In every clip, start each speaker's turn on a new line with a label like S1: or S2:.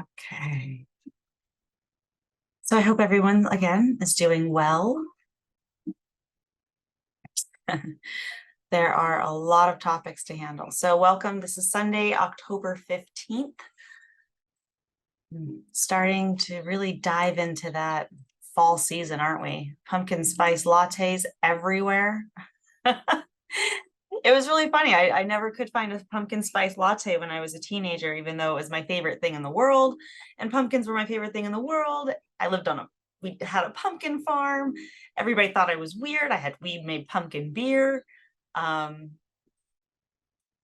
S1: Okay. So I hope everyone, again, is doing well. There are a lot of topics to handle. So welcome. This is Sunday, October 15th. Starting to really dive into that fall season, aren't we? Pumpkin spice lattes everywhere. It was really funny. I never could find a pumpkin spice latte when I was a teenager, even though it was my favorite thing in the world. And pumpkins were my favorite thing in the world. We had a pumpkin farm. Everybody thought I was weird. We made pumpkin beer. And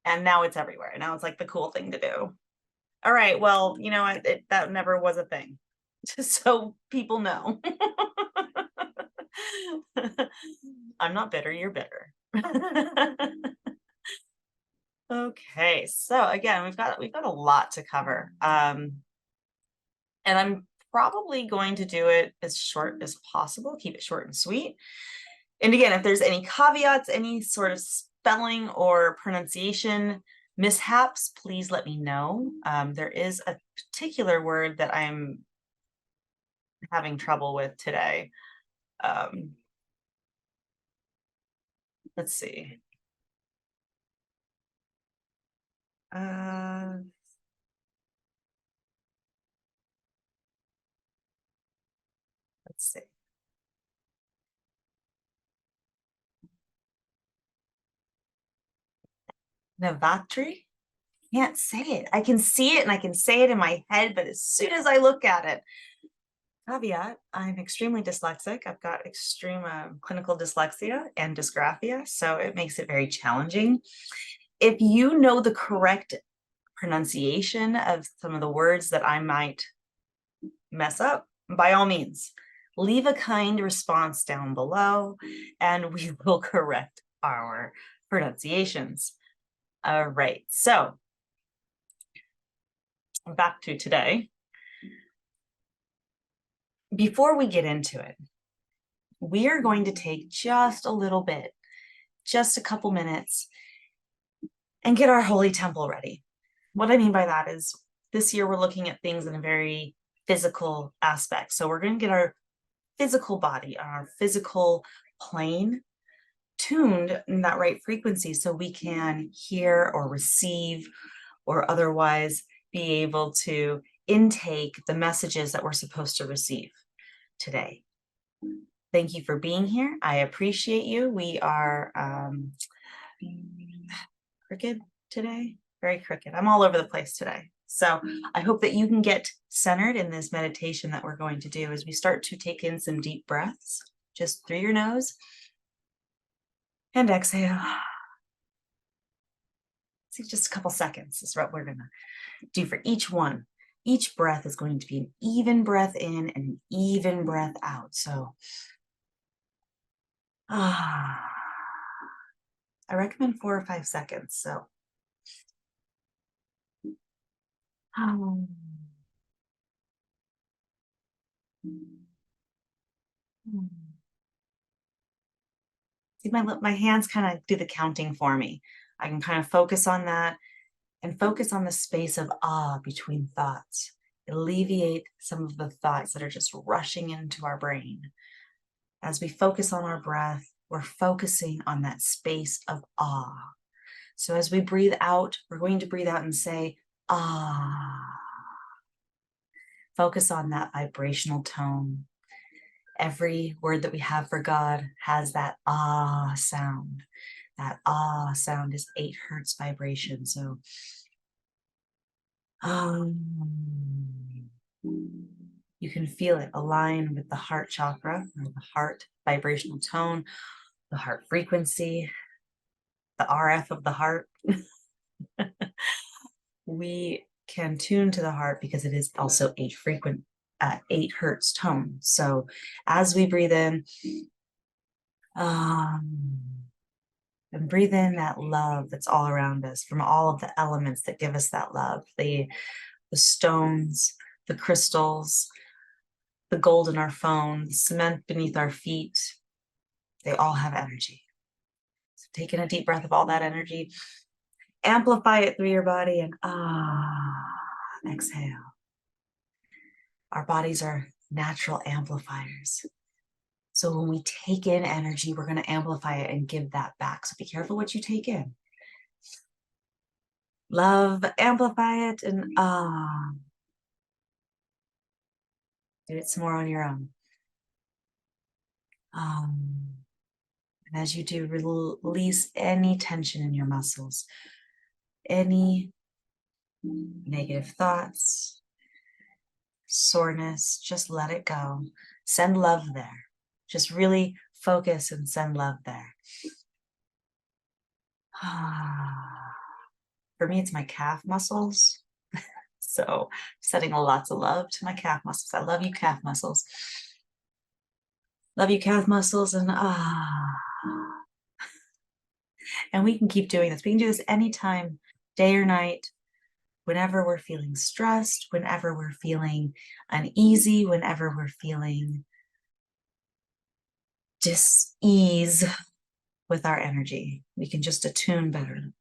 S1: now it's everywhere. Now it's like the cool thing to do. All right, well, you know, that never was a thing. Just so people know. I'm not bitter, you're bitter. Okay, so again, we've got a lot to cover. And I'm probably going to do it as short as possible, keep it short and sweet. And again, if there's any caveats, any sort of spelling or pronunciation mishaps, please let me know. There is a particular word that I'm having trouble with today. Let's see. Let's see. Navratri? Can't say it. I can see it and I can say it in my head, but as soon as I look at it, caveat, I'm extremely dyslexic. I've got extreme clinical dyslexia and dysgraphia, so it makes it very challenging. If you know the correct pronunciation of some of the words that I might mess up, by all means, leave a kind response down below and we will correct our pronunciations. All right, so back to today. Before we get into it, we are going to take just a little bit, just a couple minutes, and get our holy temple ready. What I mean by that is this year we're looking at things in a very physical aspect. So we're going to get our physical body, our physical plane tuned in that right frequency so we can hear or receive or otherwise be able to intake the messages that we're supposed to receive today. Thank you for being here. I appreciate you. We are crooked today, very crooked. I'm all over the place today. So I hope that you can get centered in this meditation that we're going to do as we start to take in some deep breaths, just through your nose and exhale. See, just a couple seconds is what we're gonna do for each one. Each breath is going to be an even breath in and an even breath out. So I recommend 4 or 5 seconds. So see, my hands kind of do the counting for me. I can kind of focus on that and focus on the space of between thoughts. Alleviate some of the thoughts that are just rushing into our brain. As we focus on our breath, we're focusing on that space of awe. So as we breathe out, we're going to breathe out and say, ah. Focus on that vibrational tone. Every word that we have for God has that ah sound. That ah sound is 8 hertz vibration. So you can feel it align with the heart chakra, or the heart vibrational tone, the heart frequency, the RF of the heart. We can tune to the heart because it is also 8 hertz tone. So as we breathe in, and breathe in that love that's all around us from all of the elements that give us that love, the stones, the crystals, the gold in our phone, the cement beneath our feet, they all have energy. So taking a deep breath of all that energy, amplify it through your body and exhale. Our bodies are natural amplifiers. So when we take in energy, we're going to amplify it and give that back. So be careful what you take in. Love, amplify it, and do it some more on your own. And as you do, release any tension in your muscles, any negative thoughts, soreness, just let it go. Send love there. Just really focus and send love there. For me, it's my calf muscles. So sending lots of love to my calf muscles. I love you, calf muscles. Love you, calf muscles. And and we can keep doing this. We can do this anytime, day or night, whenever we're feeling stressed, whenever we're feeling uneasy, whenever we're feeling dis-ease with our energy. We can just attune better.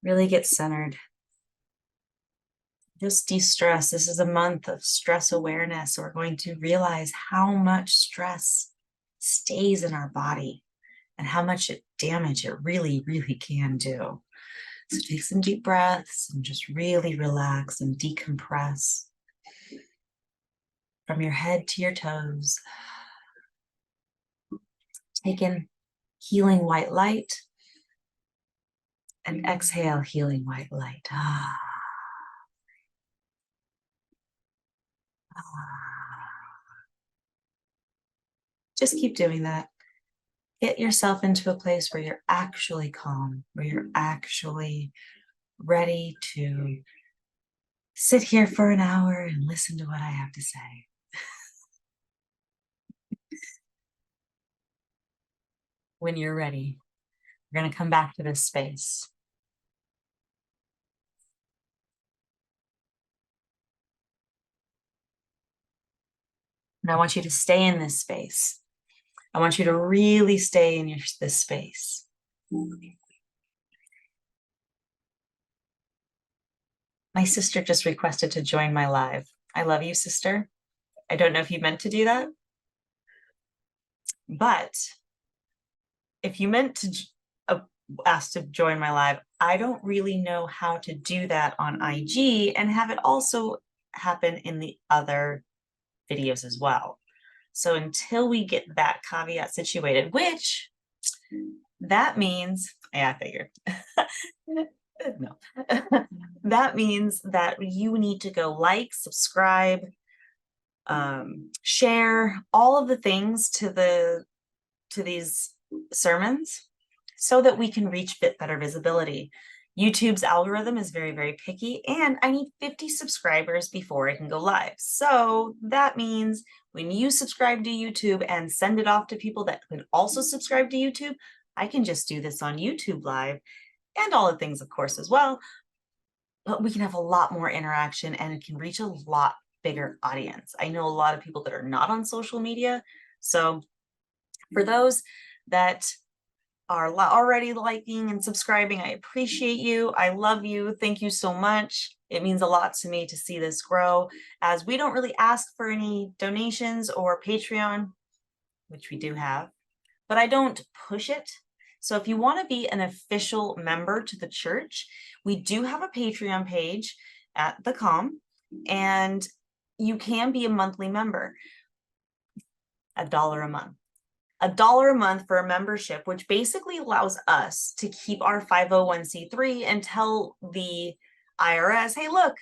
S1: Really get centered. Just de-stress. This is a month of stress awareness. We're going to realize how much stress stays in our body and how much damage it really, really can do. So take some deep breaths and just really relax and decompress from your head to your toes. Take in healing white light and exhale healing white light. Just keep doing that. Get yourself into a place where you're actually calm, where you're actually ready to sit here for an hour and listen to what I have to say. When you're ready, we're going to come back to this space. And I want you to stay in this space. I want you to really stay in this space. My sister just requested to join my live. I love you, sister. I don't know if you meant to do that, but if you meant to ask to join my live, I don't really know how to do that on IG and have it also happen in the other videos as well. So until we get that caveat situated, which that means, yeah, I figured. No, that means that you need to go like, subscribe, share all of the things to these sermons so that we can reach better visibility. YouTube's algorithm is very, very picky, and I need 50 subscribers before I can go live. So that means when you subscribe to YouTube and send it off to people that can also subscribe to YouTube, I can just do this on YouTube live and all the things, of course, as well. But we can have a lot more interaction and it can reach a lot bigger audience. I know a lot of people that are not on social media. So for those that are already liking and subscribing, I appreciate you. I love you. Thank you so much. It means a lot to me to see this grow, as we don't really ask for any donations or Patreon, which we do have, but I don't push it. So if you want to be an official member to the church, we do have a Patreon page at the COHM, and you can be a monthly member, $1 a month. $1 a month for a membership, which basically allows us to keep our 501c3 and tell the IRS, hey, look,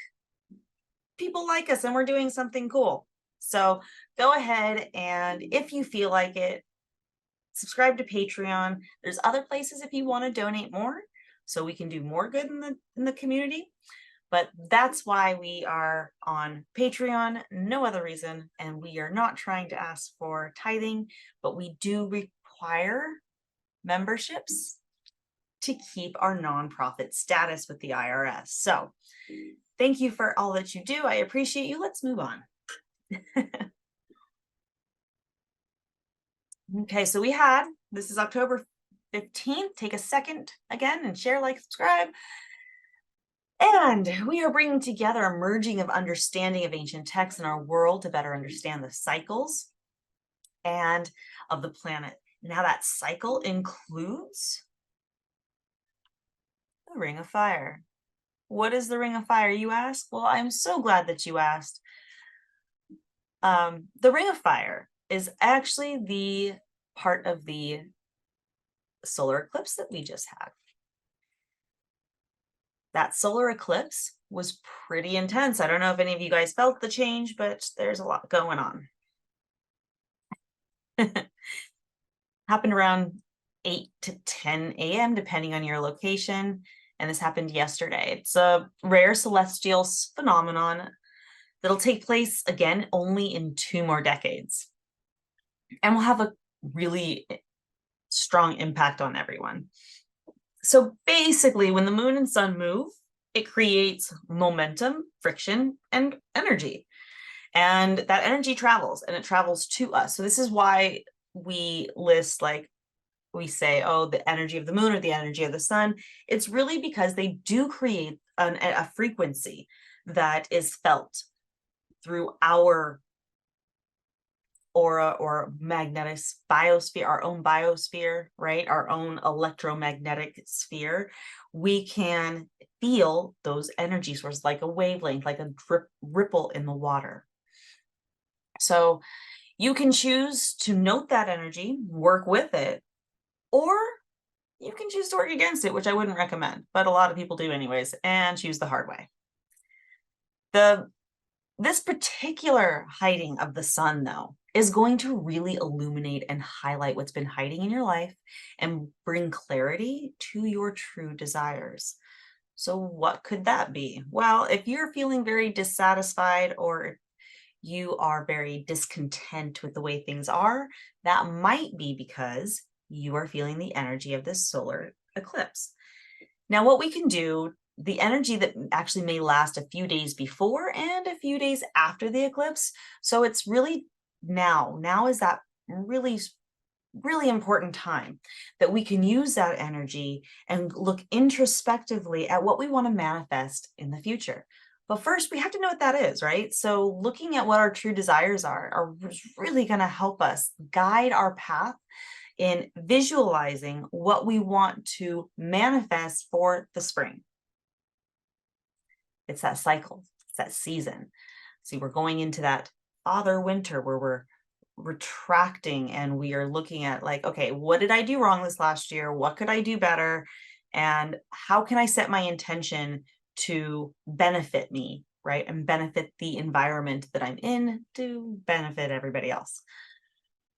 S1: people like us and we're doing something cool. So go ahead, and if you feel like it, subscribe to Patreon. There's other places if you want to donate more, so we can do more good in the community. But that's why we are on Patreon, no other reason. And we are not trying to ask for tithing, but we do require memberships to keep our nonprofit status with the IRS. So thank you for all that you do. I appreciate you. Let's move on. Okay, so this is October 15th. Take a second again and share, like, subscribe. And we are bringing together a merging of understanding of ancient texts in our world to better understand the cycles and of the planet. Now that cycle includes the Ring of Fire. What is the Ring of Fire, you ask? Well, I'm so glad that you asked. The Ring of Fire is actually the part of the solar eclipse that we just had. That solar eclipse was pretty intense. I don't know if any of you guys felt the change, but there's a lot going on. Happened around 8 to 10 a.m. depending on your location, and this happened yesterday. It's a rare celestial phenomenon that'll take place again only in 2 more decades, and will have a really strong impact on everyone. So basically, when the moon and sun move, it creates momentum, friction, and energy. And that energy travels, and it travels to us. So this is why we list, like, we say, oh, the energy of the moon or the energy of the sun. It's really because they do create a frequency that is felt through our aura or magnetic biosphere, our own biosphere, right? Our own electromagnetic sphere. We can feel those energy sources like a wavelength, like a ripple in the water. So you can choose to note that energy, work with it, or you can choose to work against it, which I wouldn't recommend, but a lot of people do anyways, and choose the hard way. This particular hiding of the sun, though, is going to really illuminate and highlight what's been hiding in your life and bring clarity to your true desires. So what could that be? Well, if you're feeling very dissatisfied or you are very discontent with the way things are, that might be because you are feeling the energy of this solar eclipse. Now, what we can do, the energy that actually may last a few days before and a few days after the eclipse. So it's really now is that really, really important time that we can use that energy and look introspectively at what we want to manifest in the future. But first, we have to know what that is, right? So looking at what our true desires are really going to help us guide our path in visualizing what we want to manifest for the spring. It's that cycle, it's that season. See, we're going into that father winter where we're retracting and we are looking at, like, okay, what did I do wrong this last year? What could I do better? And how can I set my intention to benefit me, right? And benefit the environment that I'm in to benefit everybody else.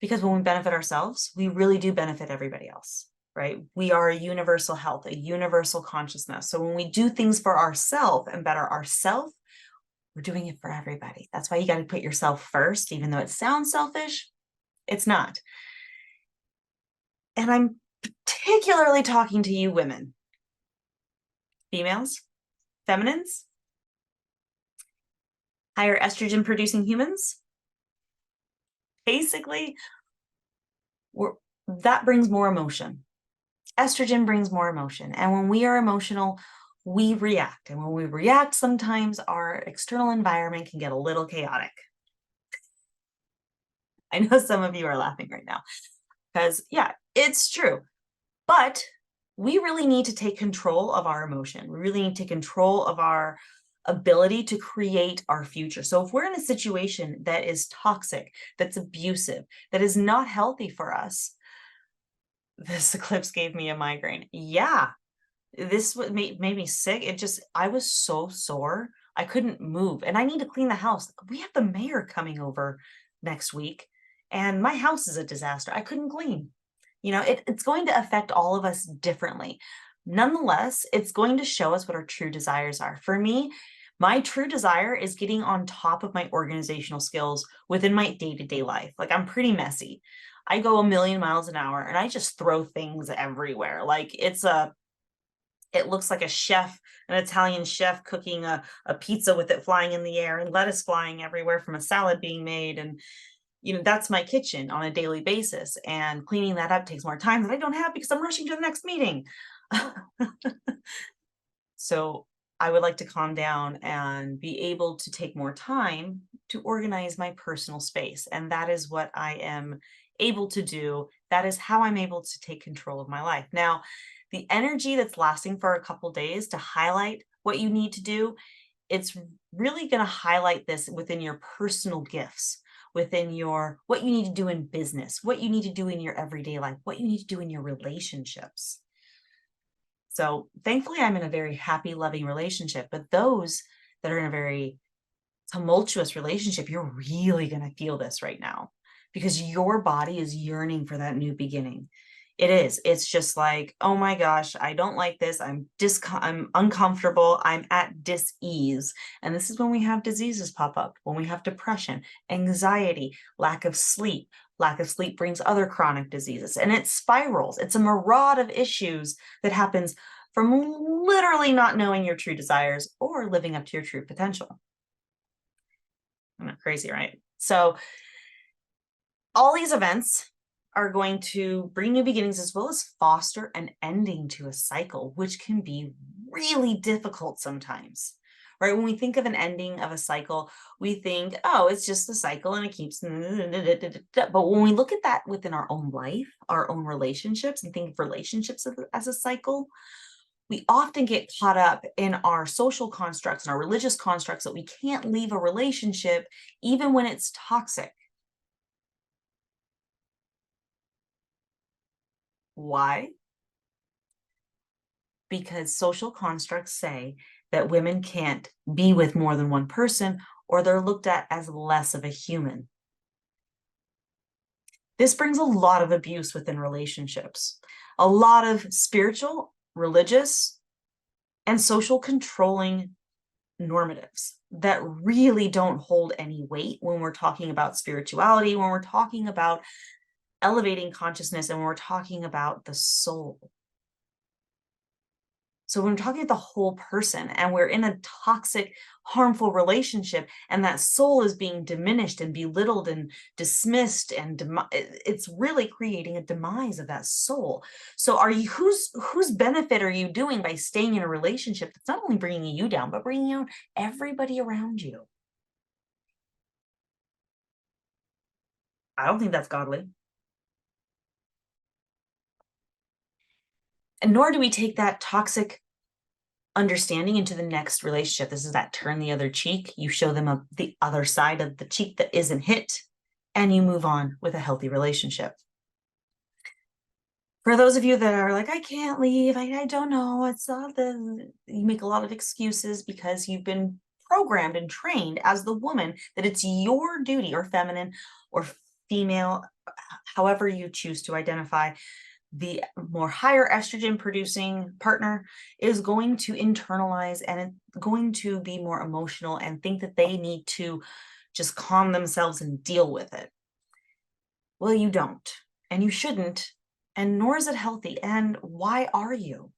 S1: Because when we benefit ourselves, we really do benefit everybody else, right? We are a universal health, a universal consciousness. So when we do things for ourselves and better ourselves, we're doing it for everybody. That's why you got to put yourself first, even though it sounds selfish, it's not. And I'm particularly talking to you women, females, feminines, higher estrogen producing humans. Basically, that brings more emotion. Estrogen brings more emotion. And when we are emotional, we react. And when we react, sometimes our external environment can get a little chaotic. I know some of you are laughing right now because, yeah, it's true. But we really need to take control of our emotion. We really need to take control of our ability to create our future. So if we're in a situation that is toxic, that's abusive, that is not healthy for us, this eclipse gave me a migraine. Yeah, this made me sick. I was so sore. I couldn't move and I need to clean the house. We have the mayor coming over next week and my house is a disaster. I couldn't clean. You know, it's going to affect all of us differently. Nonetheless, it's going to show us what our true desires are. For me, my true desire is getting on top of my organizational skills within my day-to-day life. Like, I'm pretty messy. I go a million miles an hour and I just throw things everywhere. Like, it looks like a chef, an Italian chef cooking a pizza with it flying in the air and lettuce flying everywhere from a salad being made. And, you know, that's my kitchen on a daily basis. And cleaning that up takes more time that I don't have because I'm rushing to the next meeting. So I would like to calm down and be able to take more time to organize my personal space. And that is what I am able to do. That is how I'm able to take control of my life. Now, the energy that's lasting for a couple days to highlight what you need to do, it's really going to highlight this within your personal gifts, within your what you need to do in business, what you need to do in your everyday life, what you need to do in your relationships. So thankfully, I'm in a very happy, loving relationship. But those that are in a very tumultuous relationship, you're really going to feel this right now because your body is yearning for that new beginning. It is. It's just like, oh my gosh, I don't like this. I'm uncomfortable. I'm at dis-ease. And this is when we have diseases pop up, when we have depression, anxiety, lack of sleep. Lack of sleep brings other chronic diseases, and it spirals. It's a mirage of issues that happens from literally not knowing your true desires or living up to your true potential. I'm not crazy, right? So all these events are going to bring new beginnings as well as foster an ending to a cycle, which can be really difficult sometimes, right? When we think of an ending of a cycle, we think, oh, it's just a cycle and it keeps, but when we look at that within our own life, our own relationships, and think of relationships as a cycle, we often get caught up in our social constructs and our religious constructs that we can't leave a relationship even when it's toxic. Why? Because social constructs say that women can't be with more than one person or they're looked at as less of a human. This brings a lot of abuse within relationships, a lot of spiritual, religious, and social controlling normatives that really don't hold any weight when we're talking about spirituality, when we're talking about elevating consciousness, and when we're talking about the soul. So when we're talking about the whole person and we're in a toxic, harmful relationship and that soul is being diminished and belittled and dismissed, and it's really creating a demise of that soul. So are you, whose benefit are you doing by staying in a relationship that's not only bringing you down, but bringing down everybody around you? I don't think that's godly. And nor do we take that toxic understanding into the next relationship. This is that turn the other cheek. You show them the other side of the cheek that isn't hit, and you move on with a healthy relationship. For those of you that are like, I can't leave, I don't know, it's all you make a lot of excuses because you've been programmed and trained as the woman that it's your duty, or feminine or female, however you choose to identify. The more higher estrogen producing partner is going to internalize and it's going to be more emotional and think that they need to just calm themselves and deal with it. Well, you don't, and you shouldn't, and nor is it healthy. And why are you?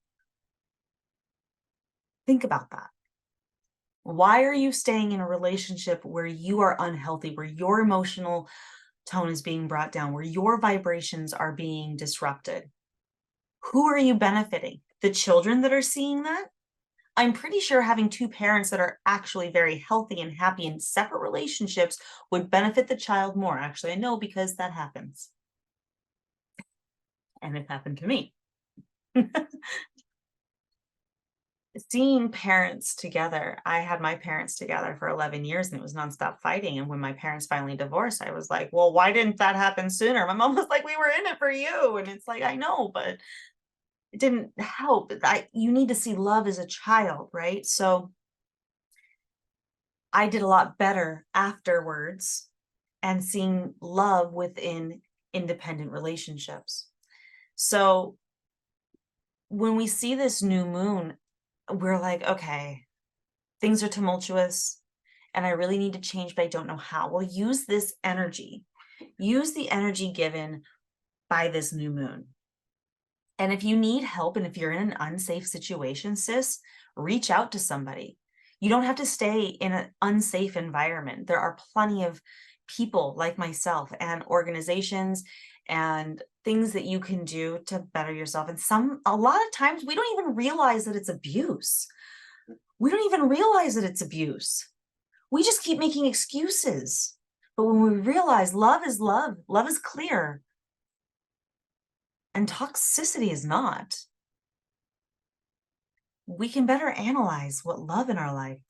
S1: Think about that. Why are you staying in a relationship where you are unhealthy, where your emotional tone is being brought down, where your vibrations are being disrupted? Who are you benefiting? The children that are seeing that? I'm pretty sure having two parents that are actually very healthy and happy in separate relationships would benefit the child more. Actually, I know because that happens. And it happened to me. Seeing parents together, I had my parents together for 11 years and it was nonstop fighting. And when my parents finally divorced, I was like, well, why didn't that happen sooner? My mom was like, we were in it for you. And it's like, I know, but it didn't help. You need to see love as a child, right? So I did a lot better afterwards and seeing love within independent relationships. So when we see this new moon, we're like, okay, things are tumultuous and I really need to change, but I don't know how. Well, use this energy. Use the energy given by this new moon. And if you need help and if you're in an unsafe situation, sis, reach out to somebody. You don't have to stay in an unsafe environment. There are plenty of people like myself and organizations and things that you can do to better yourself. And a lot of times we don't even realize that it's abuse. we don't even realize that it's abuse. We just keep making excuses. But when we realize love is clear, and toxicity is not, we can better analyze what love in our life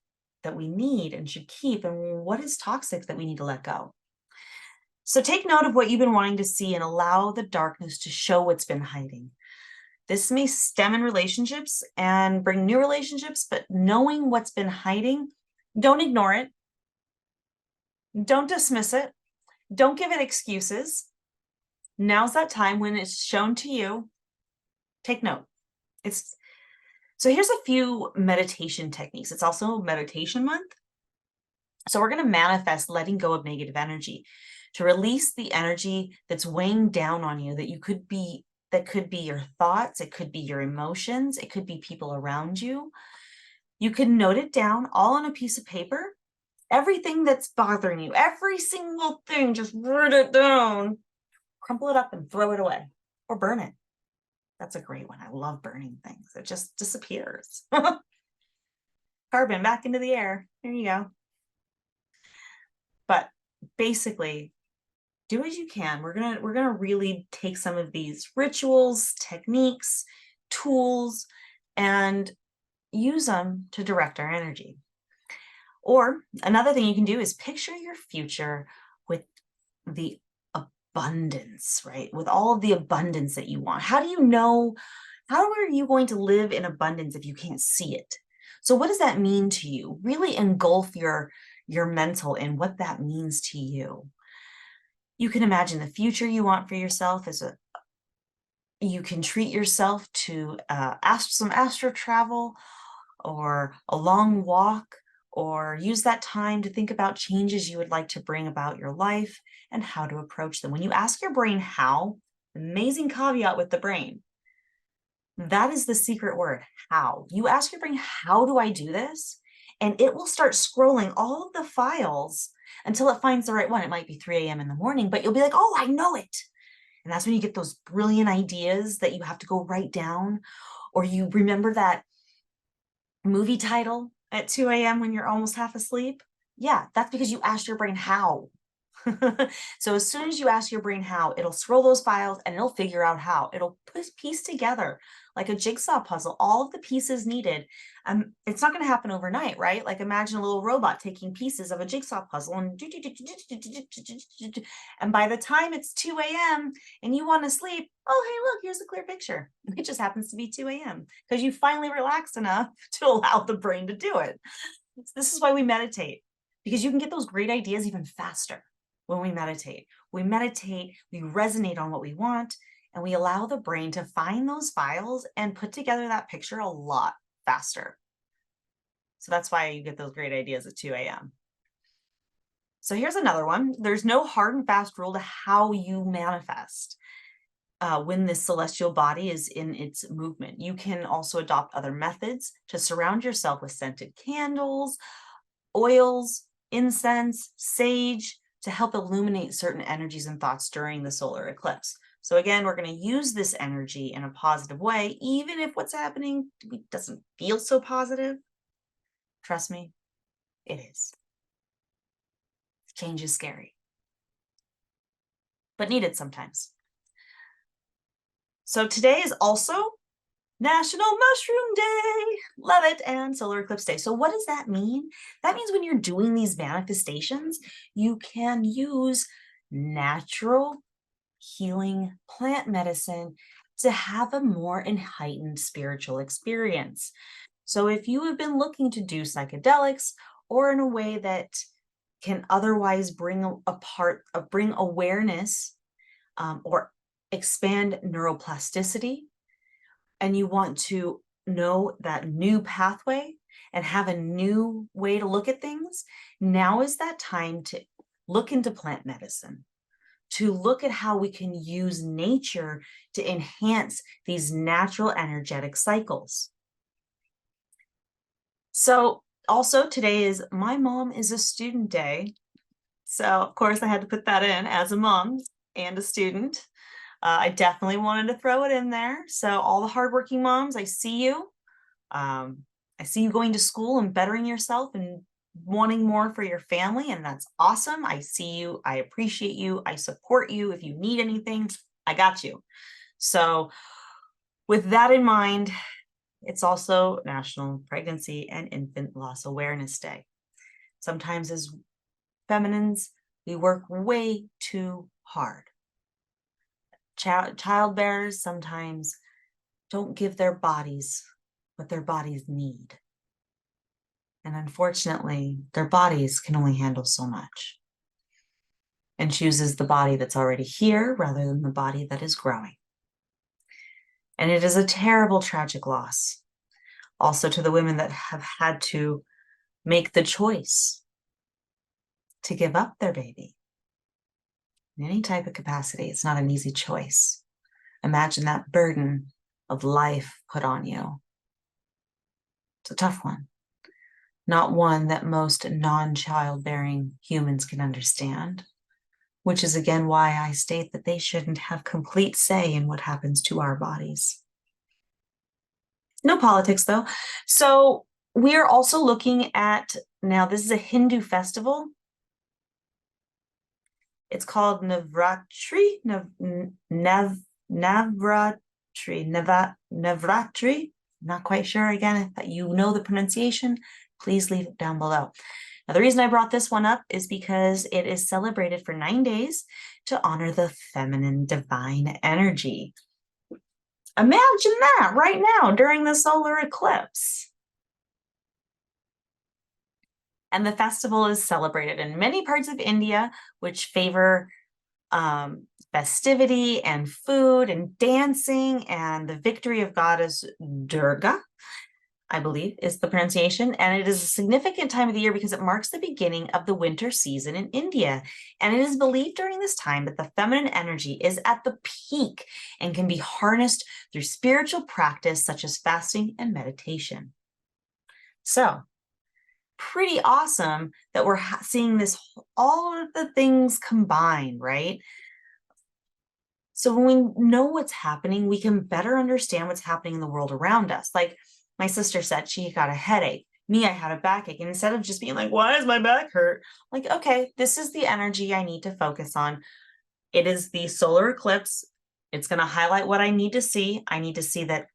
S1: that we need and should keep, and what is toxic that we need to let go. So take note of what you've been wanting to see and allow the darkness to show what's been hiding. This may stem in relationships and bring new relationships, but knowing what's been hiding, don't ignore it. Don't dismiss it. Don't give it excuses. Now's that time when it's shown to you. Take note. So here's a few meditation techniques. It's also meditation month. So we're going to manifest letting go of negative energy to release the energy that's weighing down on you, that could be your thoughts, it could be your emotions, it could be people around you. You can note it down all on a piece of paper. Everything that's bothering you, every single thing, just write it down, crumple it up and throw it away or burn it. That's a great one. I love burning things. It just disappears. Carbon back into the air. There you go. But basically, do as you can. We're gonna really take some of these rituals, techniques, tools, and use them to direct our energy. Or another thing you can do is picture your future with the abundance, right? With all of the abundance that you want. How are you going to live in abundance if you can't see it? So what does that mean to you? Really engulf your mental in what that means to you. You can imagine the future you want for yourself you can treat yourself to some astro travel or a long walk, or use that time to think about changes you would like to bring about your life and how to approach them. When you ask your brain how, amazing caveat with the brain, that is the secret word, how. You ask your brain, how do I do this? And it will start scrolling all of the files until it finds the right one. It might be 3 a.m. in the morning, but you'll be like, oh, I know it. And that's when you get those brilliant ideas that you have to go write down, or you remember that movie title at 2 a.m. when you're almost half asleep. Yeah, that's because you asked your brain how. So as soon as you ask your brain how, it'll scroll those files and it'll figure out how. It'll piece together like a jigsaw puzzle, all of the pieces needed. It's not going to happen overnight, right? Like imagine a little robot taking pieces of a jigsaw puzzle and by the time it's 2 a.m. and you want to sleep, oh, hey, look, here's a clear picture. It just happens to be 2 a.m. because you finally relaxed enough to allow the brain to do it. This is why we meditate, because you can get those great ideas even faster. When we meditate, we resonate on what we want, and we allow the brain to find those files and put together that picture a lot faster. So that's why you get those great ideas at 2 a.m. So here's another one. There's no hard and fast rule to how you manifest when this celestial body is in its movement. You can also adopt other methods to surround yourself with scented candles, oils, incense, sage, to help illuminate certain energies and thoughts during the solar eclipse. So again, we're going to use this energy in a positive way, even if what's happening doesn't feel so positive. Trust me, it is. Change is scary, but needed sometimes. So today is also National Mushroom Day. Love it. And Solar Eclipse Day. So what does that mean? That means when you're doing these manifestations, you can use natural healing plant medicine to have a more heightened spiritual experience. So if you have been looking to do psychedelics or in a way that can otherwise bring awareness or expand neuroplasticity, and you want to know that new pathway and have a new way to look at things, now is that time to look into plant medicine, to look at how we can use nature to enhance these natural energetic cycles. So also today is My Mom is a Student Day. So of course I had to put that in as a mom and a student. I definitely wanted to throw it in there. So all the hardworking moms, I see you. I see you going to school and bettering yourself and wanting more for your family, and that's awesome. I see you, I appreciate you, I support you. If you need anything, I got you. So with that in mind, it's also National Pregnancy and Infant Loss Awareness Day. Sometimes as feminines, we work way too hard. Childbearers sometimes don't give their bodies what their bodies need. And unfortunately, their bodies can only handle so much, and chooses the body that's already here rather than the body that is growing. And it is a terrible, tragic loss. Also to the women that have had to make the choice to give up their baby. In any type of capacity, it's not an easy choice. Imagine that burden of life put on you. It's a tough one. Not one that most non-childbearing humans can understand, which is again why I state that they shouldn't have complete say in what happens to our bodies. No politics though. So we are also looking at, now this is a Hindu festival. It's called Navratri, Navratri. Not quite sure. Again, if you know the pronunciation, please leave it down below. Now, the reason I brought this one up is because it is celebrated for 9 days to honor the feminine divine energy. Imagine that right now during the solar eclipse. And the festival is celebrated in many parts of India, which favor festivity and food and dancing and the victory of Goddess Durga, I believe is the pronunciation. And it is a significant time of the year because it marks the beginning of the winter season in India. And it is believed during this time that the feminine energy is at the peak and can be harnessed through spiritual practice such as fasting and meditation. So pretty awesome that we're seeing this, all of the things combined, right? So when we know what's happening, we can better understand what's happening in the world around us. Like my sister said, she got a headache. Me, I had a backache. And instead of just being like, why does my back hurt? Like, okay, this is the energy I need to focus on. It is the solar eclipse. It's going to highlight what I need to see. I need to see that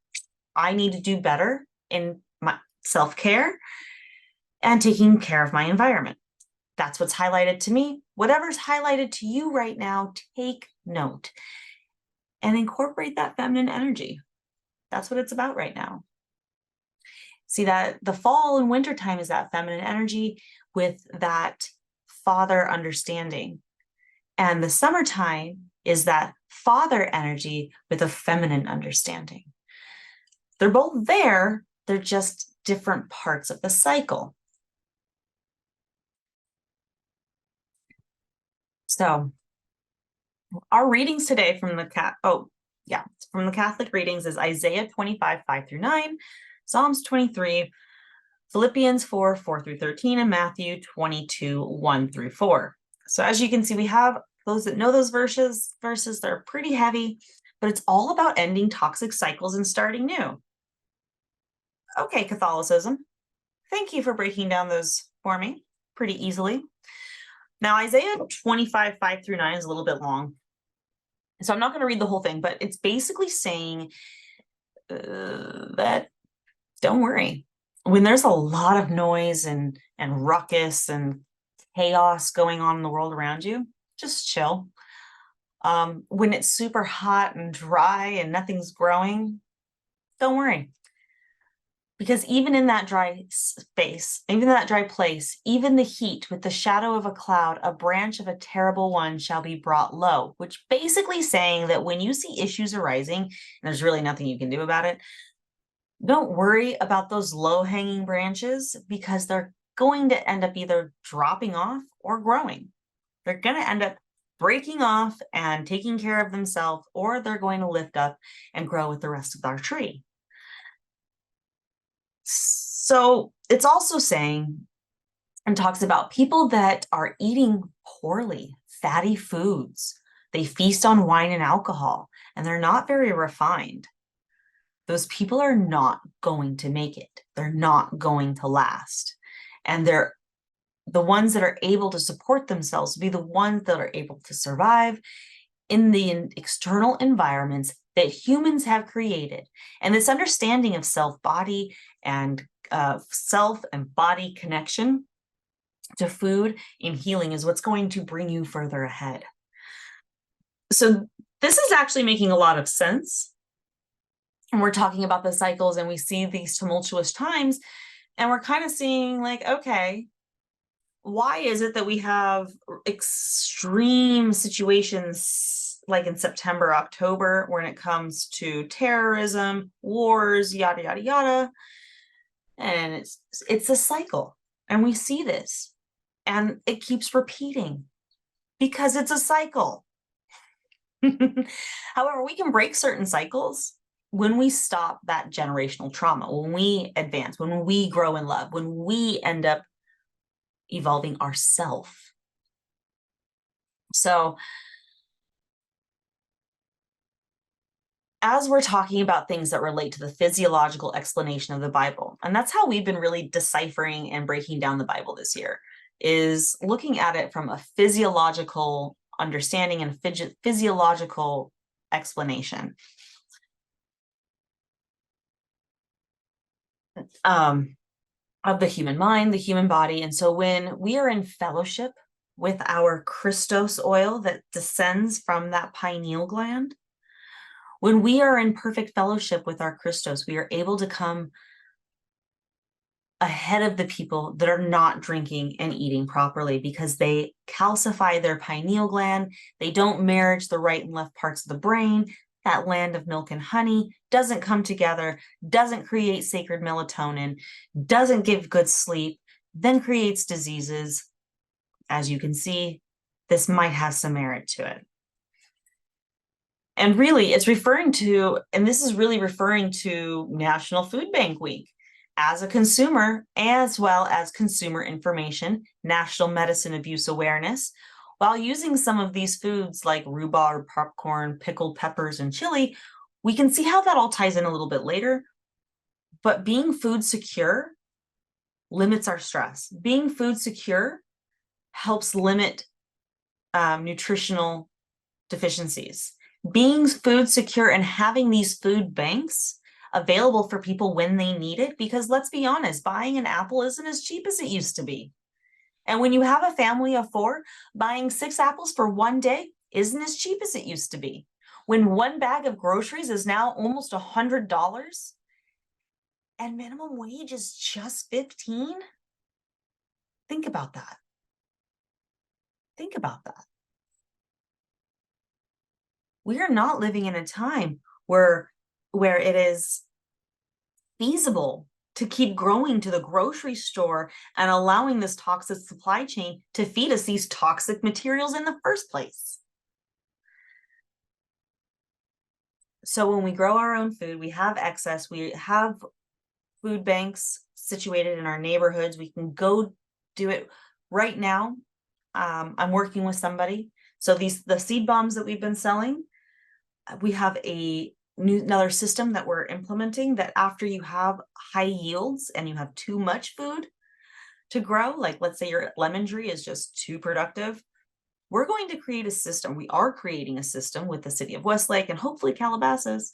S1: I need to do better in my self-care and taking care of my environment. That's what's highlighted to me. Whatever's highlighted to you right now, take note and incorporate that feminine energy. That's what it's about right now. See that the fall and winter time is that feminine energy with that father understanding. And the summertime is that father energy with a feminine understanding. They're both there, they're just different parts of the cycle. So our readings today from the from the Catholic readings is Isaiah 25, 5-9, Psalms 23, Philippians 4, 4-13, and Matthew 22, 1-4. So as you can see, we have those that know those verses, they're pretty heavy, but it's all about ending toxic cycles and starting new. Okay, Catholicism, thank you for breaking down those for me pretty easily. Now, Isaiah 25, 5-9 is a little bit long, so I'm not going to read the whole thing, but it's basically saying that don't worry. When there's a lot of noise and ruckus and chaos going on in the world around you, just chill. When it's super hot and dry and nothing's growing, don't worry. Because even in that dry space, even in that dry place, even the heat with the shadow of a cloud, a branch of a terrible one shall be brought low, which basically saying that when you see issues arising and there's really nothing you can do about it, don't worry about those low-hanging branches because they're going to end up either dropping off or growing. They're going to end up breaking off and taking care of themselves, or they're going to lift up and grow with the rest of our tree. So it's also saying and talks about people that are eating poorly, fatty foods. They feast on wine and alcohol, and they're not very refined. Those people are not going to make it. They're not going to last. And they're the ones that are able to support themselves, be the ones that are able to survive in the external environments that humans have created. And this understanding of self-body and self and body connection to food and healing is what's going to bring you further ahead. So this is actually making a lot of sense. And we're talking about the cycles and we see these tumultuous times and we're kind of seeing like, okay, why is it that we have extreme situations like in September, October, when it comes to terrorism, wars, yada, yada, yada. And it's a cycle. And we see this. And it keeps repeating because it's a cycle. However, we can break certain cycles when we stop that generational trauma, when we advance, when we grow in love, when we end up evolving ourself. So as we're talking about things that relate to the physiological explanation of the Bible, and that's how we've been really deciphering and breaking down the Bible this year, is looking at it from a physiological understanding and physiological explanation. Of the human mind, the human body. And so when we are in fellowship with our Christos oil that descends from that pineal gland, when we are in perfect fellowship with our Christos, we are able to come ahead of the people that are not drinking and eating properly because they calcify their pineal gland. They don't marriage the right and left parts of the brain. That land of milk and honey doesn't come together, doesn't create sacred melatonin, doesn't give good sleep, then creates diseases. As you can see, this might have some merit to it. And really, it's referring to, and this is really referring to National Food Bank Week. As a consumer, as well as consumer information, National Medicine Abuse Awareness, while using some of these foods like rhubarb, popcorn, pickled peppers, and chili, we can see how that all ties in a little bit later. But being food secure limits our stress. Being food secure helps limit nutritional deficiencies. Being food secure and having these food banks available for people when they need it, because let's be honest, buying an apple isn't as cheap as it used to be. And when you have a family of 4, buying 6 apples for one day isn't as cheap as it used to be. When one bag of groceries is now almost $100 and minimum wage is just 15, think about that. Think about that. We are not living in a time where it is feasible to keep growing to the grocery store and allowing this toxic supply chain to feed us these toxic materials in the first place. So when we grow our own food, we have excess, we have food banks situated in our neighborhoods. We can go do it right now. I'm working with somebody. So the seed bombs that we've been selling, we have another system that we're implementing that after you have high yields and you have too much food to grow, like let's say your lemon tree is just too productive, we're going to create a system. We are creating a system with the city of Westlake and hopefully Calabasas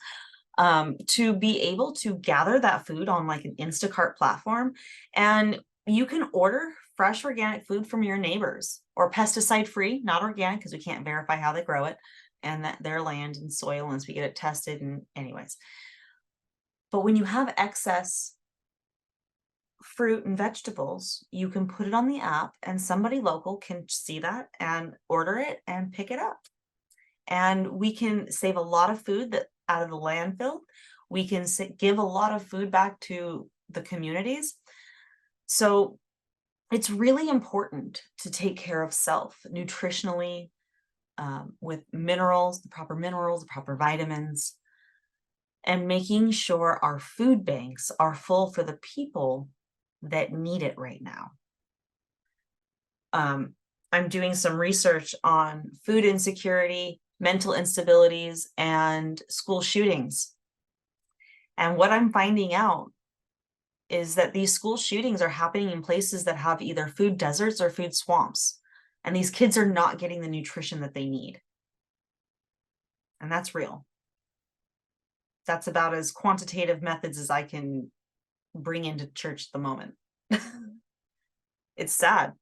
S1: to be able to gather that food on like an Instacart platform. And you can order fresh organic food from your neighbors or pesticide free, not organic because we can't verify how they grow it and that their land and soil once we get it tested and anyways. But when you have excess fruit and vegetables, you can put it on the app and somebody local can see that and order it and pick it up. And we can save a lot of food that out of the landfill. We can give a lot of food back to the communities. So it's really important to take care of self nutritionally, with minerals, the proper vitamins, and making sure our food banks are full for the people that need it right now. I'm doing some research on food insecurity, mental instabilities, and school shootings. And what I'm finding out is that these school shootings are happening in places that have either food deserts or food swamps. And these kids are not getting the nutrition that they need. And that's real. That's about as quantitative methods as I can bring into church at the moment. It's sad.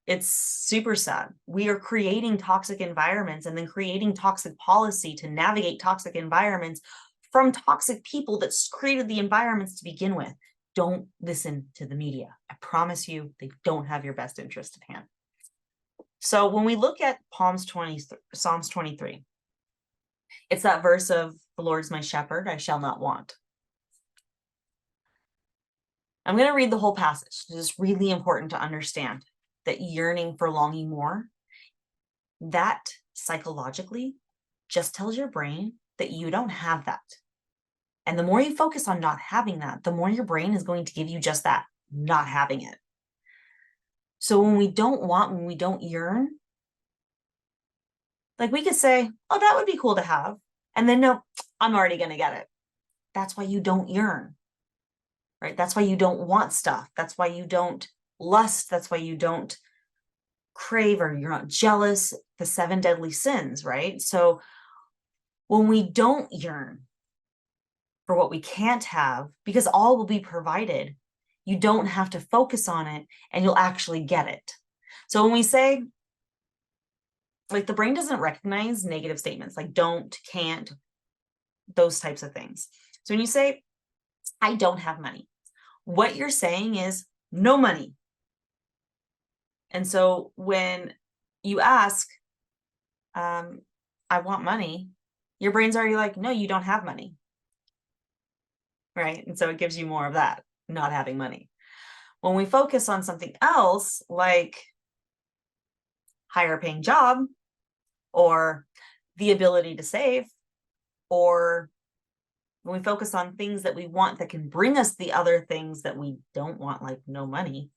S1: It's super sad. We are creating toxic environments and then creating toxic policy to navigate toxic environments from toxic people that created the environments to begin with. Don't listen to the media. I promise you, they don't have your best interest at hand. So when we look at Psalms 23, it's that verse of the Lord is my shepherd, I shall not want. I'm going to read the whole passage. It's really important to understand that yearning for longing more, that psychologically just tells your brain that you don't have that. And the more you focus on not having that, the more your brain is going to give you just that, not having it. So when we don't want, when we don't yearn, like we could say, oh, that would be cool to have. And then, no, I'm already going to get it. That's why you don't yearn, right? That's why you don't want stuff. That's why you don't lust. That's why you don't crave, or you're not jealous, the 7 deadly sins, right? So when we don't yearn for what we can't have, because all will be provided, you don't have to focus on it and you'll actually get it. So when we say, like, the brain doesn't recognize negative statements like don't, can't, those types of things. So when you say, I don't have money, what you're saying is no money. And so when you ask, I want money, your brain's already like, no, you don't have money. Right? And so it gives you more of that, not having money. When we focus on something else, like higher paying job, or the ability to save, or when we focus on things that we want that can bring us the other things that we don't want, like no money,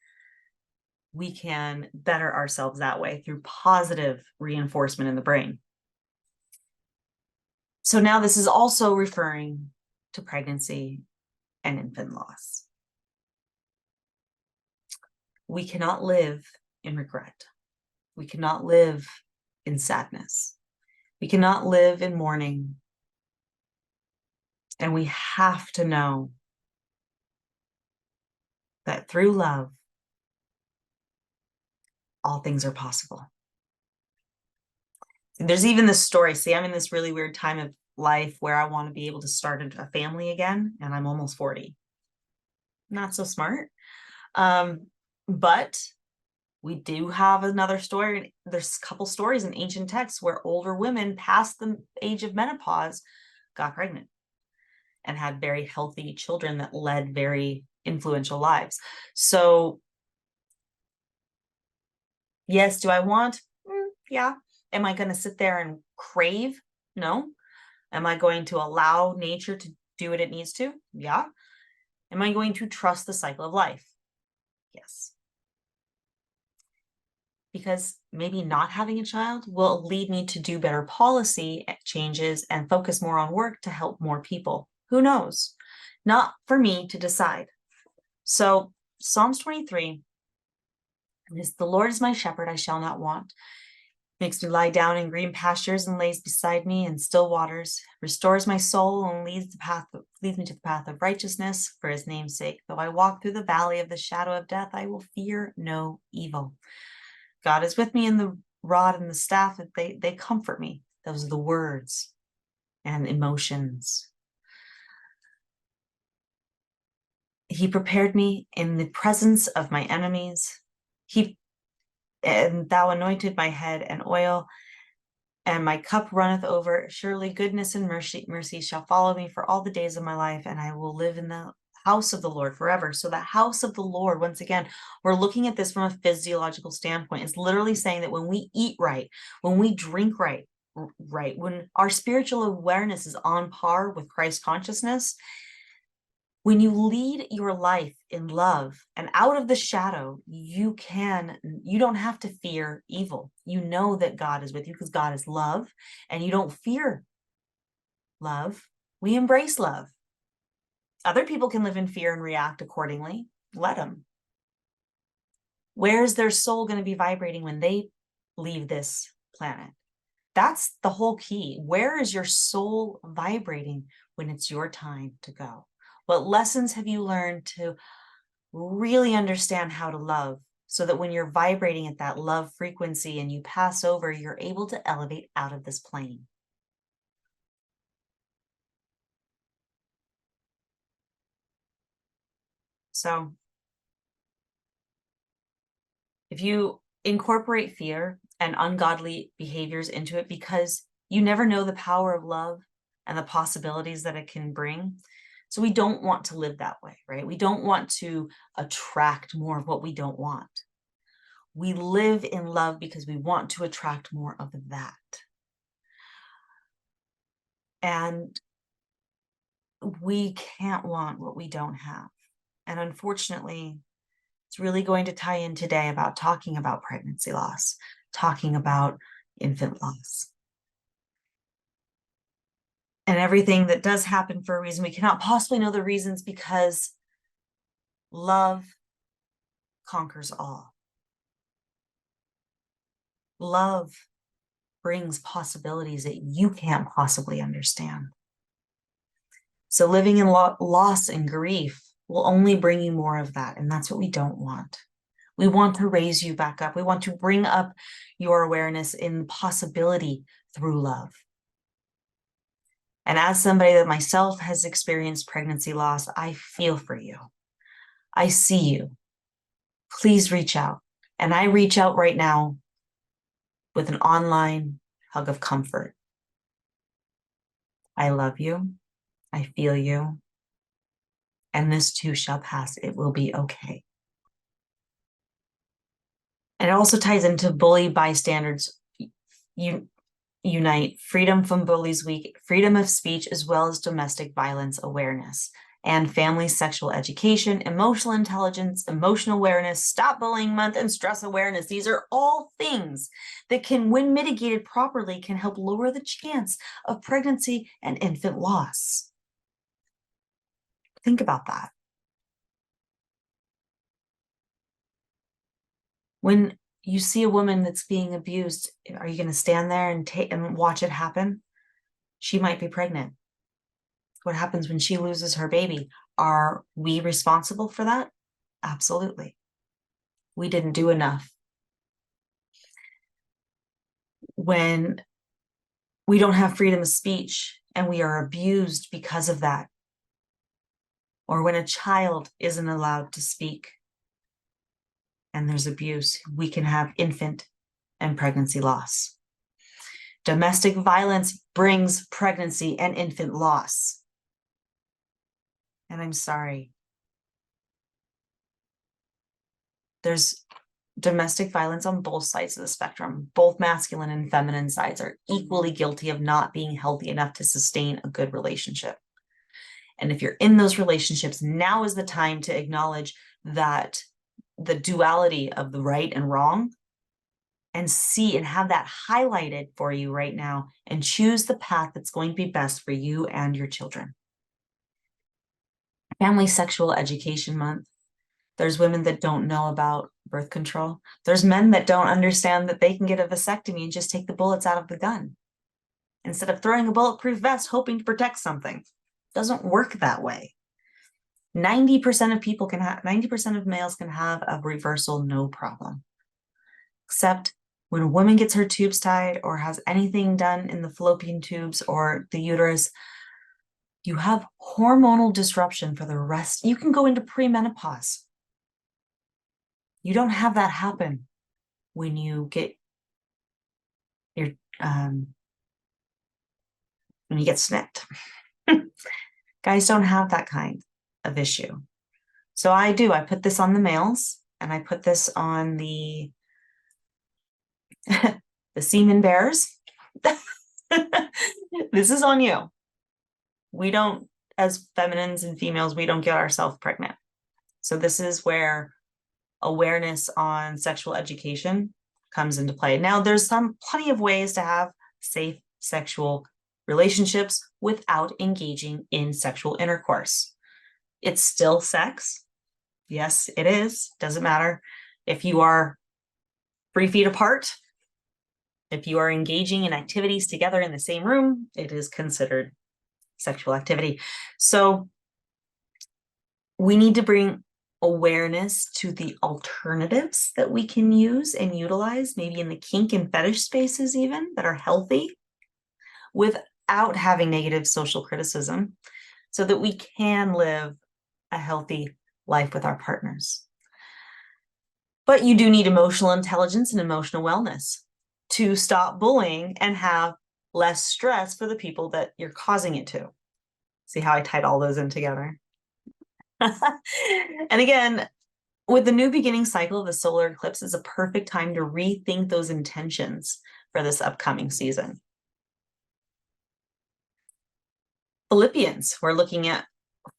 S1: we can better ourselves that way through positive reinforcement in the brain. So now this is also referring to pregnancy and infant loss. We cannot live in regret. We cannot live in sadness. We cannot live in mourning. And we have to know that through love, all things are possible. There's even this story. See, I'm in this really weird time of life where I want to be able to start a family again, and I'm almost 40. Not so smart. But we do have another story. There's a couple stories in ancient texts where older women past the age of menopause got pregnant and had very healthy children that led very influential lives. So yes, do I want? Yeah. Am I going to sit there and crave? No. Am I going to allow nature to do what it needs to? Yeah. Am I going to trust the cycle of life? Yes. Because maybe not having a child will lead me to do better policy changes and focus more on work to help more people. Who knows? Not for me to decide. So Psalms 23 is, the Lord is my shepherd, I shall not want. Makes me lie down in green pastures and lays beside me in still waters, restores my soul and leads me to the path of righteousness for his name's sake. Though I walk through the valley of the shadow of death, I will fear no evil. God is with me, in the rod and the staff, that they comfort me. Those are the words and emotions. He prepared me in the presence of my enemies. And thou anointed my head and oil, and my cup runneth over. Surely goodness and mercy shall follow me for all the days of my life, and I will live in the house of the Lord forever. So the house of the Lord, once again, we're looking at this from a physiological standpoint. It's literally saying that when we eat right, when we drink right, when our spiritual awareness is on par with Christ consciousness, when you lead your life in love and out of the shadow, you don't have to fear evil. You know that God is with you because God is love, and you don't fear love. We embrace love. Other people can live in fear and react accordingly. Let them. Where's their soul going to be vibrating when they leave this planet? That's the whole key. Where is your soul vibrating when it's your time to go? What lessons have you learned to really understand how to love, so that when you're vibrating at that love frequency and you pass over, you're able to elevate out of this plane? So if you incorporate fear and ungodly behaviors into it, because you never know the power of love and the possibilities that it can bring. So we don't want to live that way, right? We don't want to attract more of what we don't want. We live in love because we want to attract more of that. And we can't want what we don't have. And unfortunately, it's really going to tie in today about talking about pregnancy loss, talking about infant loss. And everything that does happen for a reason. We cannot possibly know the reasons, because love conquers all. Love brings possibilities that you can't possibly understand. So living in loss and grief will only bring you more of that. And that's what we don't want. We want to raise you back up. We want to bring up your awareness in possibility through love. And as somebody that myself has experienced pregnancy loss, I feel for you. I see you. Please reach out. And I reach out right now with an online hug of comfort. I love you. I feel you. And this too shall pass. It will be okay. And it also ties into Bully Bystanders Unite, Freedom from Bullies Week, freedom of speech, as well as domestic violence awareness, and family sexual education, emotional intelligence, emotional awareness, stop bullying month, and stress awareness. These are all things that can, when mitigated properly, can help lower the chance of pregnancy and infant loss. Think about that. When you see a woman that's being abused, are you going to stand there and watch it happen? She might be pregnant. What happens when she loses her baby? Are we responsible for that? Absolutely. We didn't do enough. When we don't have freedom of speech and we are abused because of that, or when a child isn't allowed to speak and there's abuse, we can have infant and pregnancy loss. Domestic violence brings pregnancy and infant loss. And I'm sorry. There's domestic violence on both sides of the spectrum. Both masculine and feminine sides are equally guilty of not being healthy enough to sustain a good relationship. And if you're in those relationships, now is the time to acknowledge that the duality of the right and wrong, and see and have that highlighted for you right now, and choose the path that's going to be best for you and your children. Family Sexual Education Month. There's women that don't know about birth control. There's men that don't understand that they can get a vasectomy and just take the bullets out of the gun instead of throwing a bulletproof vest hoping to protect something. It doesn't work that way. 90% of people can have, 90% of males can have a reversal, no problem. Except when a woman gets her tubes tied or has anything done in the fallopian tubes or the uterus, you have hormonal disruption for the rest. You can go into premenopause. You don't have that happen when you get your when you get snipped. Guys don't have that kind of issue. So I do. I put this on the males, and I put this on the the semen bears. This is on you. We don't, as feminines and females, we don't get ourselves pregnant. So this is where awareness on sexual education comes into play. Now, there's plenty of ways to have safe sexual relationships without engaging in sexual intercourse. It's still sex. Yes, it is. Doesn't matter if you are 3 feet apart. If you are engaging in activities together in the same room, it is considered sexual activity. So we need to bring awareness to the alternatives that we can use and utilize, maybe in the kink and fetish spaces even, that are healthy, without having negative social criticism, so that we can live a healthy life with our partners. But you do need emotional intelligence and emotional wellness to stop bullying and have less stress for the people that you're causing it to. See how I tied all those in together? And again, with the new beginning cycle of the solar eclipse is a perfect time to rethink those intentions for this upcoming season. Philippians, we're looking at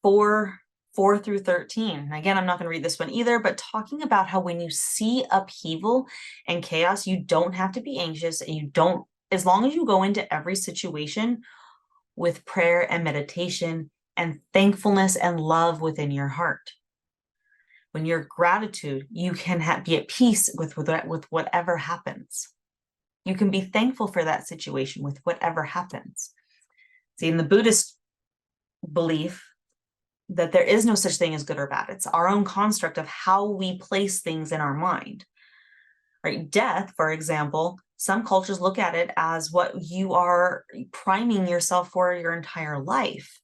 S1: 4 through 13. And again, I'm not going to read this one either, but talking about how when you see upheaval and chaos, you don't have to be anxious, and you don't, as long as you go into every situation with prayer and meditation and thankfulness and love within your heart. When you're gratitude, you can be at peace with whatever happens. You can be thankful for that situation with whatever happens. See, in the Buddhist belief that there is no such thing as good or bad, it's our own construct of how we place things in our mind. Right? Death, for example, some cultures look at it as what you are priming yourself for your entire life.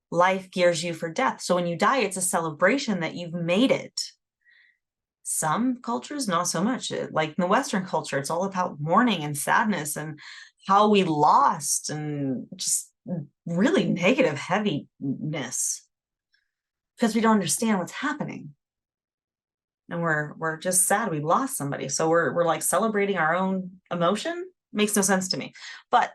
S1: Life gears you for death. So when you die, it's a celebration that you've made it. Some cultures, not so much. Like in the Western culture, it's all about mourning and sadness and how we lost and just really negative heaviness because we don't understand what's happening. And we're just sad we lost somebody. So we're like celebrating our own emotion. Makes no sense to me. But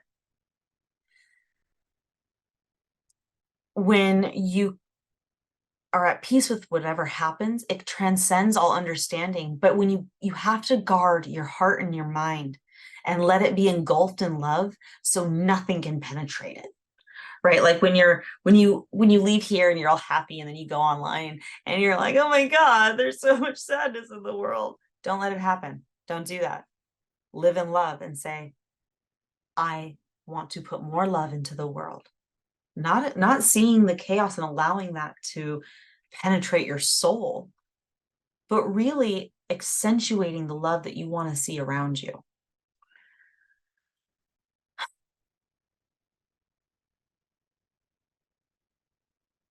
S1: when you are at peace with whatever happens, it transcends all understanding. But when you have to guard your heart and your mind and let it be engulfed in love so nothing can penetrate it. Right? Like when you leave here and you're all happy and then you go online and you're like, oh my God, there's so much sadness in the world. Don't let it happen. Don't do that. Live in love and say, I want to put more love into the world. Not seeing the chaos and allowing that to penetrate your soul, but really accentuating the love that you want to see around you.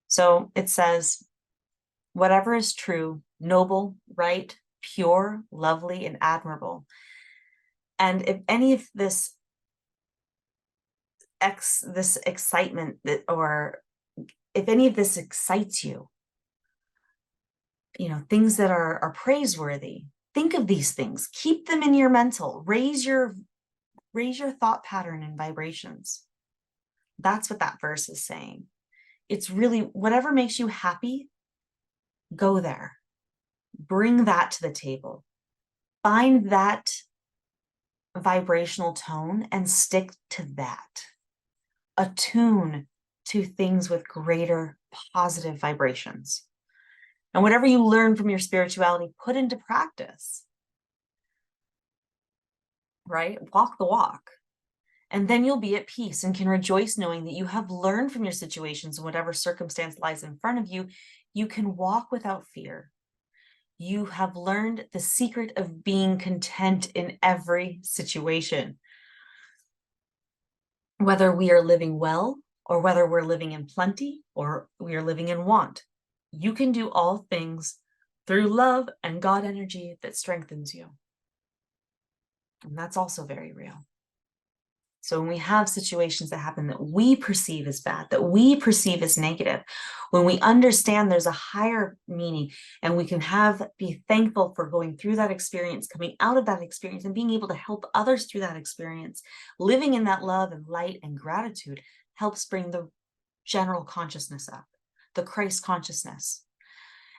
S1: So it says, whatever is true, noble, right, pure, lovely, and admirable. And if any of this excitement or if any of this excites you, things that are praiseworthy, think of these things, keep them in your mental, raise your thought pattern and vibrations. That's what that verse is saying. It's really whatever makes you happy, go there. Bring that to the table. Find that vibrational tone and stick to that. Attune to things with greater positive vibrations. And whatever you learn from your spirituality, put into practice. Right? Walk the walk. And then you'll be at peace and can rejoice knowing that you have learned from your situations and whatever circumstance lies in front of you, you can walk without fear. You have learned the secret of being content in every situation. Whether we are living well or whether we're living in plenty or we are living in want, you can do all things through love and God energy that strengthens you. And that's also very real. So when we have situations that happen that we perceive as bad, that we perceive as negative, when we understand there's a higher meaning and we can be thankful for going through that experience, coming out of that experience and being able to help others through that experience, living in that love and light and gratitude helps bring the general consciousness up, the Christ consciousness.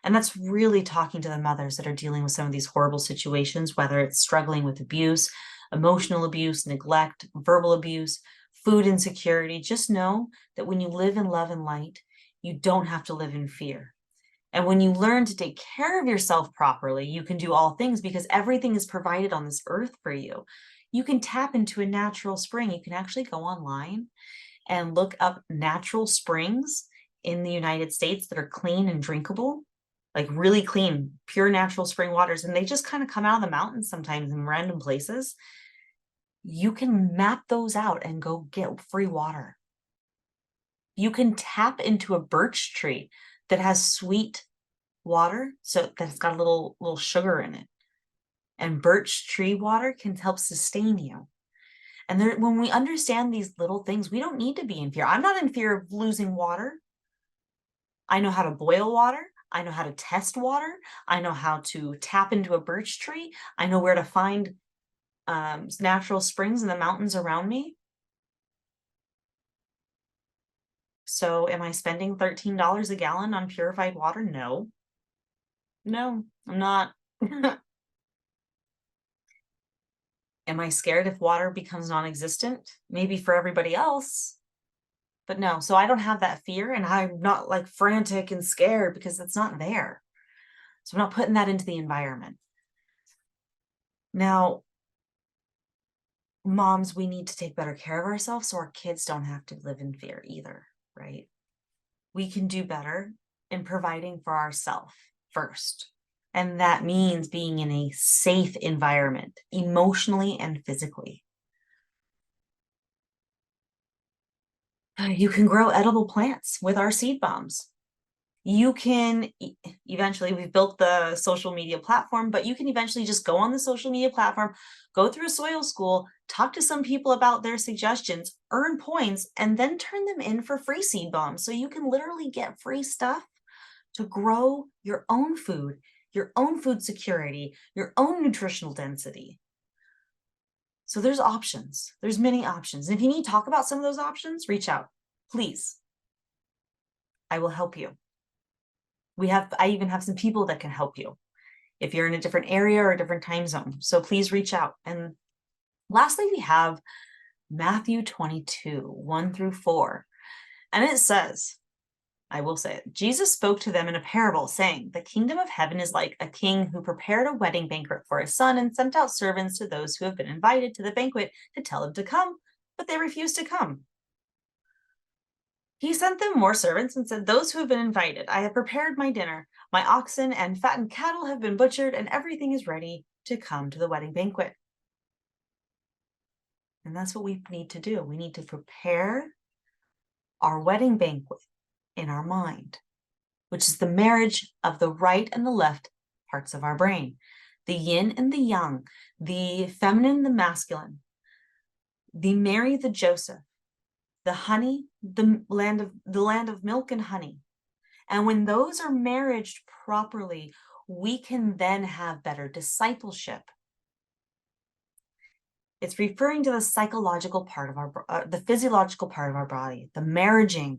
S1: And that's really talking to the mothers that are dealing with some of these horrible situations, whether it's struggling with abuse, emotional abuse, neglect, verbal abuse, food insecurity. Just know that when you live in love and light, You don't have to live in fear. And when you learn to take care of yourself properly, you can do all things because everything is provided on this earth for you. You can tap into a natural spring. You can actually go online and look up natural springs in the United States that are clean and drinkable, like really clean, pure natural spring waters. And they just kind of come out of the mountains sometimes in random places. You can map those out and go get free water. You can tap into a birch tree that has sweet water, so that's got a little sugar in it. And birch tree water can help sustain you. And there, when we understand these little things, we don't need to be in fear. I'm not in fear of losing water. I know how to boil water. I know how to test water. I know how to tap into a birch tree. I know where to find natural springs in the mountains around me. So am I spending $13 a gallon on purified water? No. No, I'm not. Am I scared if water becomes non-existent? Maybe for everybody else, but no. So I don't have that fear, and I'm not like frantic and scared because it's not there. So I'm not putting that into the environment. Now, moms, we need to take better care of ourselves so our kids don't have to live in fear either, right? We can do better in providing for ourselves first. And that means being in a safe environment, emotionally and physically. You can grow edible plants with our seed bombs. You can eventually, we've built the social media platform, but you can eventually just go on the social media platform, go through a soil school, talk to some people about their suggestions, earn points, and then turn them in for free seed bombs. So you can literally get free stuff to grow your own food security, your own nutritional density. So there's options. There's many options. And if you need to talk about some of those options, reach out, please. I will help you. I even have some people that can help you if you're in a different area or a different time zone. So please reach out. And lastly, we have Matthew 22, 1-4. And it says, I will say it, Jesus spoke to them in a parable saying, the kingdom of heaven is like a king who prepared a wedding banquet for his son and sent out servants to those who have been invited to the banquet to tell them to come, but they refused to come. He sent them more servants and said, those who have been invited, I have prepared my dinner. My oxen and fattened cattle have been butchered, and everything is ready to come to the wedding banquet. And that's what we need to do. We need to prepare our wedding banquet in our mind, which is the marriage of the right and the left parts of our brain, the yin and the yang, the feminine and the masculine, the Mary, the Joseph, the honey, the land of milk and honey. And when those are marriaged properly, we can then have better discipleship. It's referring to the psychological part of the physiological part of our body, the marriaging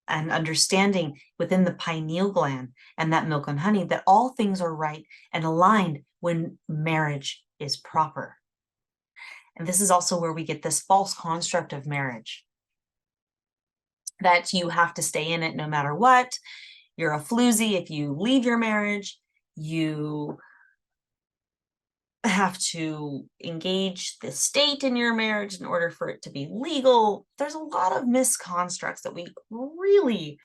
S1: and understanding within the pineal gland and that milk and honey, that all things are right and aligned when marriage is proper. And this is also where we get this false construct of marriage, that you have to stay in it no matter what. You're a floozy if you leave your marriage. You have to engage the state in your marriage in order for it to be legal. There's a lot of misconstructs that we really,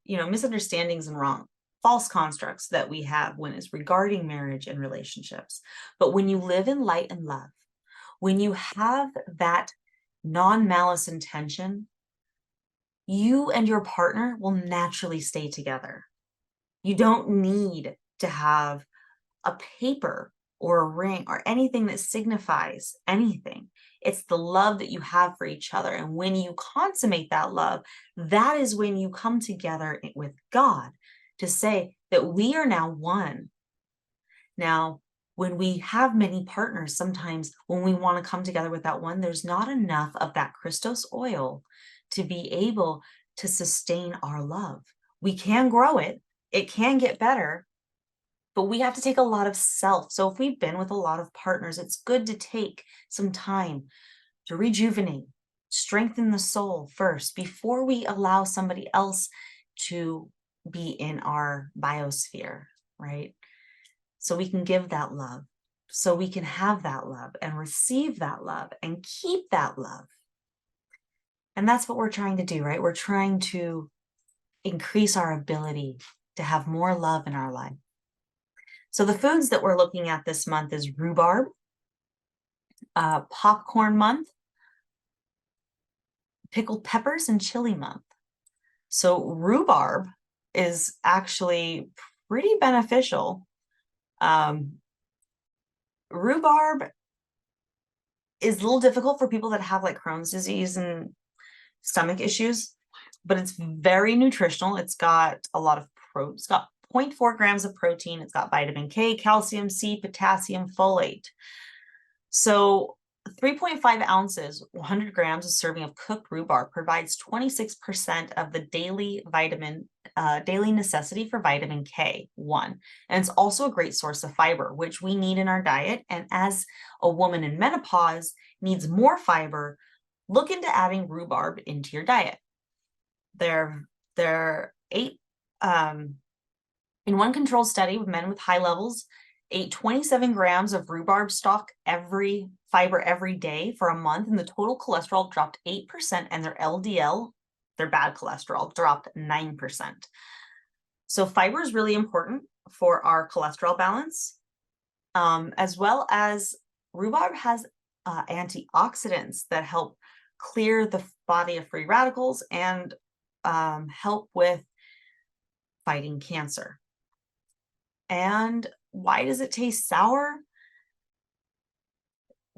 S1: misunderstandings and false constructs that we have when it's regarding marriage and relationships. But when you live in light and love, when you have that non-malice intention, you and your partner will naturally stay together. You don't need to have a paper or a ring or anything that signifies anything. It's the love that you have for each other. And when you consummate that love, that is when you come together with God to say that we are now one. Now, when we have many partners, sometimes when we want to come together with that one, there's not enough of that Christos oil to be able to sustain our love. We can grow it. It can get better, but we have to take a lot of self. So if we've been with a lot of partners, it's good to take some time to rejuvenate, strengthen the soul first before we allow somebody else to be in our biosphere, right? So we can give that love, so we can have that love and receive that love and keep that love. And that's what we're trying to do, right? We're trying to increase our ability to have more love in our life. So the foods that we're looking at this month is rhubarb, popcorn month, pickled peppers, and chili month. So rhubarb is actually pretty beneficial. Rhubarb is a little difficult for people that have like Crohn's disease and stomach issues, but it's very nutritional. It's got a lot of it's got 0.4 grams of protein. It's got vitamin K, calcium, C, potassium, folate. So 3.5 ounces, 100 grams of serving of cooked rhubarb provides 26% of the daily necessity for vitamin K1. And it's also a great source of fiber, which we need in our diet. And as a woman in menopause needs more fiber, look into adding rhubarb into your diet. There are 8, in one controlled study with men with high levels, ate 27 grams of rhubarb stalk fiber every day for a month, and the total cholesterol dropped 8%, and their LDL, their bad cholesterol, dropped 9%. So fiber is really important for our cholesterol balance, as well as rhubarb has antioxidants that help clear the body of free radicals and help with fighting cancer. And why does it taste sour?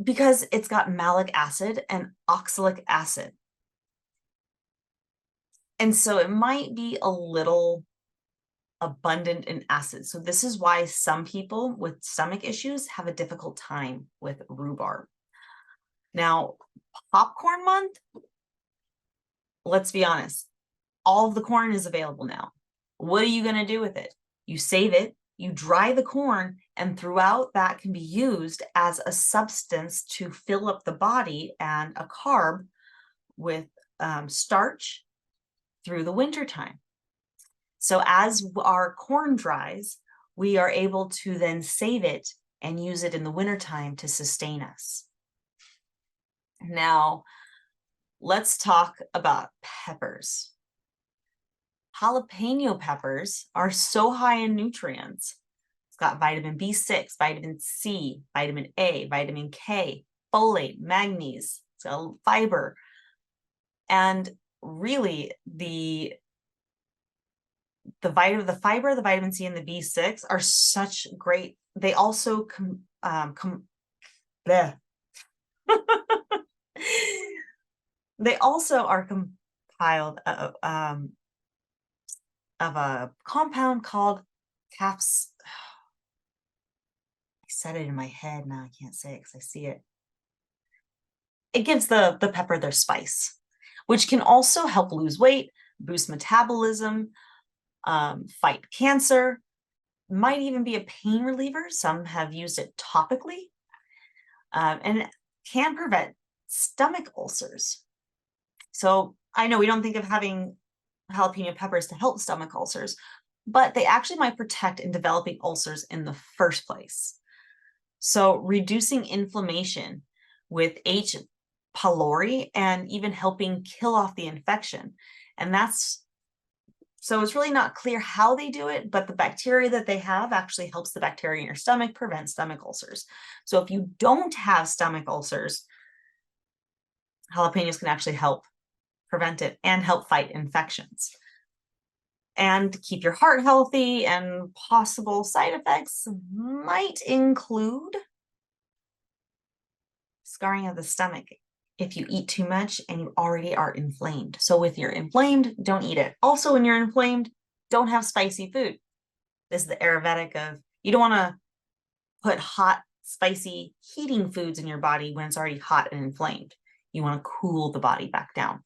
S1: Because it's got malic acid and oxalic acid. And so it might be a little abundant in acid. So this is why some people with stomach issues have a difficult time with rhubarb. Now, popcorn month, let's be honest, all of the corn is available now. What are you going to do with it? You save it, you dry the corn, and throughout that can be used as a substance to fill up the body and a carb with starch through the winter time. So as our corn dries, we are able to then save it and use it in the wintertime to sustain us. Now, let's talk about peppers. Jalapeno peppers are so high in nutrients. It's got vitamin B6, vitamin C, vitamin A, vitamin K, folate, manganese, so fiber. And really the fiber, the vitamin C, and the B6 are such great. They also they also are compiled of a compound called caps. I said it in my head, now I can't say it because I see it. It gives the pepper their spice, which can also help lose weight, boost metabolism, fight cancer, might even be a pain reliever. Some have used it topically, and it can prevent stomach ulcers. So I know we don't think of having jalapeno peppers to help stomach ulcers, but they actually might protect in developing ulcers in the first place. So reducing inflammation with H. pylori and even helping kill off the infection. And so it's really not clear how they do it, but the bacteria that they have actually helps the bacteria in your stomach prevent stomach ulcers. So if you don't have stomach ulcers, jalapenos can actually help prevent it and help fight infections. And keep your heart healthy, and possible side effects might include scarring of the stomach if you eat too much and you already are inflamed. So if you're inflamed, don't eat it. Also, when you're inflamed, don't have spicy food. This is the Ayurvedic of, you don't want to put hot, spicy, heating foods in your body when it's already hot and inflamed. You want to cool the body back down.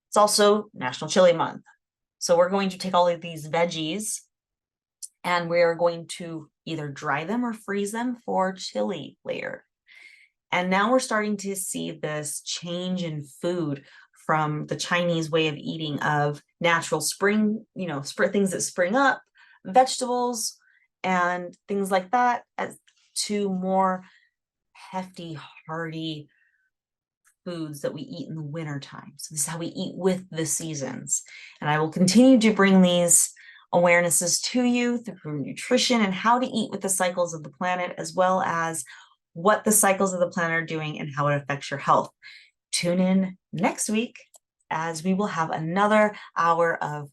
S1: It's also National Chili Month. So we're going to take all of these veggies and we're going to either dry them or freeze them for chili later. And now we're starting to see this change in food from the Chinese way of eating of natural spring, things that spring up, vegetables and things like that, to more hefty, hearty foods that we eat in the winter time. So this is how we eat with the seasons. And I will continue to bring these awarenesses to you through nutrition and how to eat with the cycles of the planet, as well as what the cycles of the planet are doing and how it affects your health. Tune in next week as we will have another hour of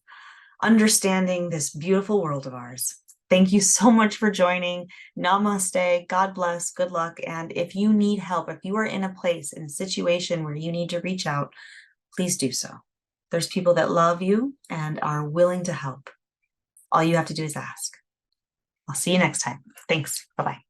S1: understanding this beautiful world of ours. Thank you so much for joining. Namaste. God bless. Good luck. And if you need help, if you are in a place, in a situation where you need to reach out, please do so. There's people that love you and are willing to help. All you have to do is ask. I'll see you next time. Thanks. Bye-bye.